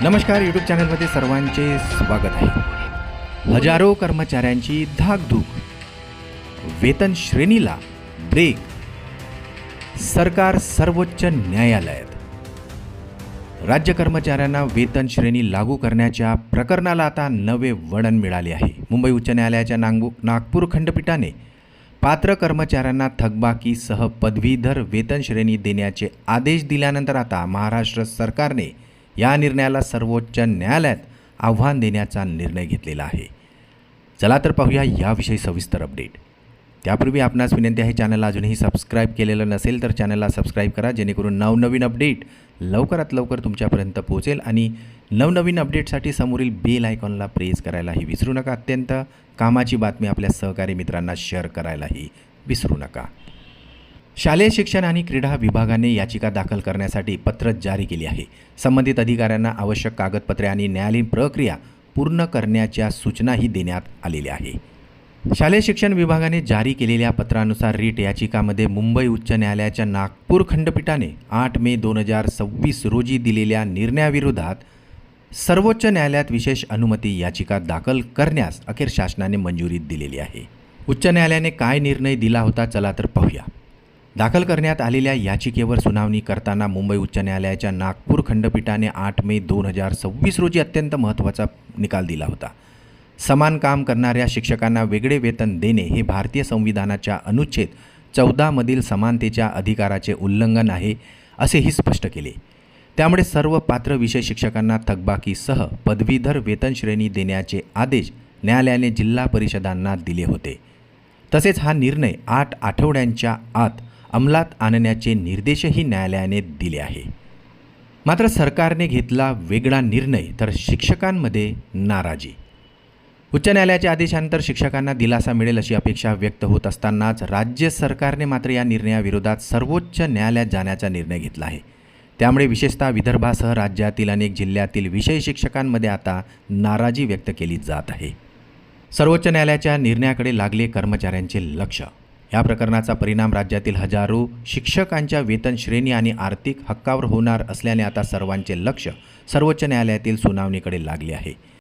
नमस्कार, यूट्यूब चॅनलमध्ये सर्वांचे स्वागत आहे। हजारो कर्मचाऱ्यांची धाकधूक, वेतन श्रेणीला ब्रेक, सरकार सर्वोच्च न्यायालयात। राज्य कर्मचाऱ्यांना वेतन श्रेणी लागू करण्याच्या प्रकरणाला आता नवे वळण मिळाले आहे। मुंबई उच्च न्यायालयाच्या नागपूर खंडपीठाने पात्र कर्मचाऱ्यांना थकबाकीसह पदवीधर वेतन श्रेणी देण्याचे आदेश दिल्यानंतर आता महाराष्ट्र सरकारने या निर्णयाला सर्वोच्च न्यायालयात आव्हान देण्याचा निर्णय घेतलेला आहे। चला तर पाहूया याविषयी सविस्तर अपडेट। त्यापूर्वी आपणास विनंती आहे, चॅनलला अजूनही सबस्क्राईब केलेलं नसेल तर चॅनलला सबस्क्राईब करा, जेणेकरून नवनवीन अपडेट लवकरात लवकर तुमच्यापर्यंत पोहोचेल। आणि नवनवीन अपडेटसाठी समोरील बेल आयकॉनला प्रेस करायलाही विसरू नका। अत्यंत कामाची बातमी आपल्या सहकारी मित्रांना शेअर करायलाही विसरू नका। शालेय शिक्षण आणि क्रीडा विभागाने याचिका दाखल करण्यासाठी पत्र जारी केली आहे। संबंधित अधिकाऱ्यांना आवश्यक कागदपत्रे आणि न्यायालयीन प्रक्रिया पूर्ण करण्याच्या सूचनाही देण्यात आलेल्या आहे। शालेय शिक्षण विभागाने जारी केलेल्या पत्रानुसार रीट याचिकामध्ये मुंबई उच्च न्यायालयाच्या नागपूर खंडपीठाने 8 मे 2026 रोजी दिलेल्या निर्णयाविरोधात सर्वोच्च न्यायालयात विशेष अनुमती याचिका दाखल करण्यास अखेर शासनाने मंजुरी दिलेली आहे। उच्च न्यायालयाने काय निर्णय दिला होता, चला तर पाहूया। दाखल करण्यात आलेल्या याचिकेवर सुनावणी करताना मुंबई उच्च न्यायालयाच्या नागपूर खंडपीठाने 8 मे 2026 रोजी अत्यंत महत्त्वाचा निकाल दिला होता। समान काम करणाऱ्या शिक्षकांना वेगळे वेतन देणे हे भारतीय संविधानाच्या अनुच्छेद 14 मधील समानतेच्या अधिकाराचे उल्लंघन आहे, असेही स्पष्ट केले। त्यामुळे सर्व पात्र विषय शिक्षकांना थकबाकीसह पदवीधर वेतन श्रेणी देण्याचे आदेश न्यायालयाने जिल्हा परिषदांना दिले होते। तसेच हा निर्णय 8 आठवड्यांच्या आत अंमलात आणण्याचे निर्देशही न्यायालयाने दिले आहे। मात्र सरकारने घेतला वेगळा निर्णय तर शिक्षकांमध्ये नाराजी। उच्च न्यायालयाच्या आदेशानंतर शिक्षकांना दिलासा मिळेल अशी अपेक्षा व्यक्त होत असतानाच राज्य सरकारने मात्र या निर्णयाविरोधात सर्वोच्च न्यायालयात जाण्याचा निर्णय घेतला आहे। त्यामुळे विशेषतः विदर्भासह राज्यातील अनेक जिल्ह्यातील विषय शिक्षकांमध्ये आता नाराजी व्यक्त केली जात आहे। सर्वोच्च न्यायालयाच्या निर्णयाकडे लागले कर्मचाऱ्यांचे लक्ष। या प्रकरणाचा परिणाम राज्यातील हजारो शिक्षकांच्या वेतन श्रेणी आणि आर्थिक हक्कावर होणार असल्याने आता सर्वांचे लक्ष सर्वोच्च न्यायालयातील सुनावणीकडे लागले आहे।